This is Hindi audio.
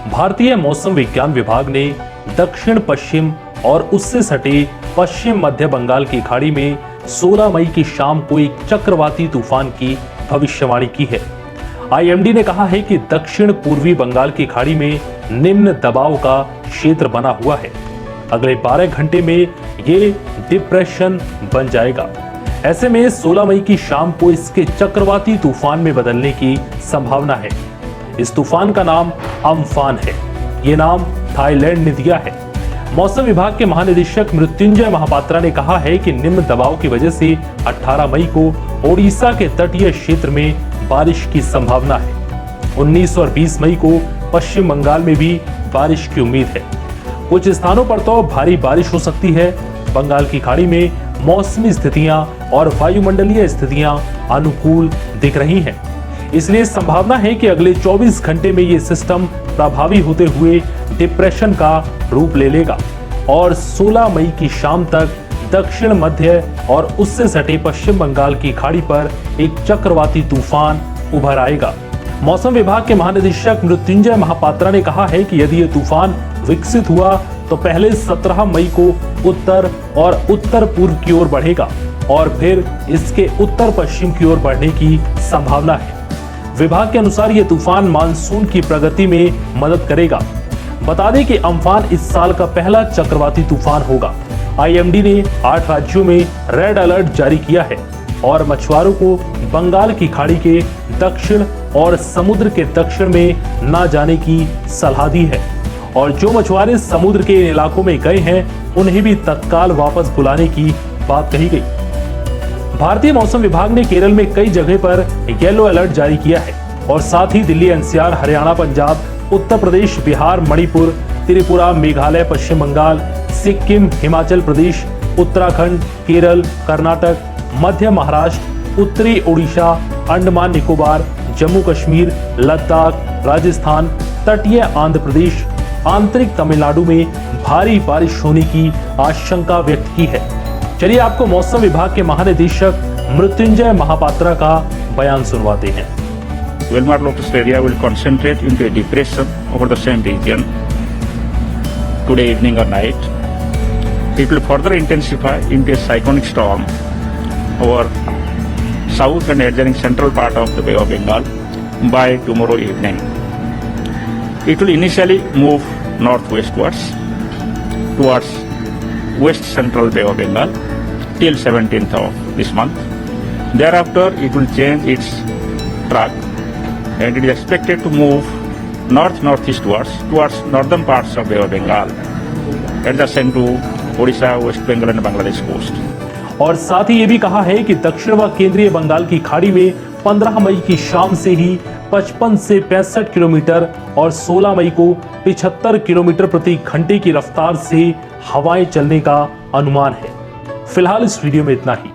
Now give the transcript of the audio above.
भारतीय मौसम विज्ञान विभाग ने दक्षिण पश्चिम और उससे सटे पश्चिम मध्य बंगाल की खाड़ी में 16 मई की शाम को एक चक्रवाती तूफान की भविष्यवाणी की है। आईएमडी ने कहा है कि दक्षिण पूर्वी बंगाल की खाड़ी में निम्न दबाव का क्षेत्र बना हुआ है। अगले 12 घंटे में ये डिप्रेशन बन जाएगा। ऐसे में 16 मई की शाम को इसके चक्रवाती तूफान में बदलने की संभावना है। इस तूफान का नाम अम्फान है। ये नाम थाईलैंड ने दिया है। मौसम विभाग के महानिदेशक मृत्युंजय महापात्रा ने कहा है कि निम्न दबाव की वजह से 18 मई को ओडिशा के तटीय क्षेत्र में बारिश की संभावना है। 19 और 20 मई को पश्चिम बंगाल में भी बारिश की उम्मीद है। कुछ स्थानों पर तो भारी बारिश हो सकती है। बंगाल की खाड़ी में मौसमी स्थितियां और वायुमंडलीय स्थितियां अनुकूल दिख रही हैं। इसलिए संभावना है कि अगले 24 घंटे में ये सिस्टम प्रभावी होते हुए डिप्रेशन का रूप ले लेगा और 16 मई की शाम तक दक्षिण मध्य और उससे सटे पश्चिम बंगाल की खाड़ी पर एक चक्रवाती तूफान उभर आएगा। मौसम विभाग के महानिदेशक मृत्युंजय महापात्रा ने कहा है कि यदि ये तूफान विकसित हुआ तो पहले 17 मई को उत्तर और उत्तर पूर्व की ओर बढ़ेगा और फिर इसके उत्तर पश्चिम की ओर बढ़ने की संभावना है। विभाग के अनुसार यह तूफान मानसून की प्रगति में मदद करेगा। बता दें कि अम्फान इस साल का पहला चक्रवाती तूफान होगा। आईएमडी ने 8 राज्यों में रेड अलर्ट जारी किया है और मछुआरों को बंगाल की खाड़ी के दक्षिण और समुद्र के दक्षिण में न जाने की सलाह दी है और जो मछुआरे समुद्र के इलाकों में गए हैं उन्हें भी तत्काल वापस बुलाने की बात कही गई। भारतीय मौसम विभाग ने केरल में कई जगह पर येलो अलर्ट जारी किया है और साथ ही दिल्ली, एनसीआर, हरियाणा, पंजाब, उत्तर प्रदेश, बिहार, मणिपुर, त्रिपुरा, मेघालय, पश्चिम बंगाल, सिक्किम, हिमाचल प्रदेश, उत्तराखंड, केरल, कर्नाटक, मध्य महाराष्ट्र, उत्तरी ओडिशा, अंडमान निकोबार, जम्मू कश्मीर, लद्दाख, राजस्थान, तटीय आंध्र प्रदेश, आंतरिक तमिलनाडु में भारी बारिश होने की आशंका व्यक्त की है। चलिए आपको मौसम विभाग के महानिदेशक मृत्युंजय महापात्रा का बयान सुनवाते हैं। Wilmar Locust area will concentrate into a depression over the same region today evening or night. It will further intensify into a cyclonic storm over south and adjoining central part of the Bay of Bengal by tomorrow evening. It will initially move northwestwards towards west central Bay of Bengal till 17th of this month. Thereafter it will change its track and it is expected to move north-northeastwards towards northern parts of Bay of Bengal adjacent to Odisha, West Bengal and Bangladesh coast. और साथ ही ये भी कहा है कि दक्षिण व केंद्रीय बंगाल की खाड़ी में 15 मई की शाम से ही 55 से 65 किलोमीटर और 16 मई को 75 किलोमीटर प्रति घंटे की रफ्तार से हवाएं चलने का अनुमान है। फिलहाल इस वीडियो में इतना ही।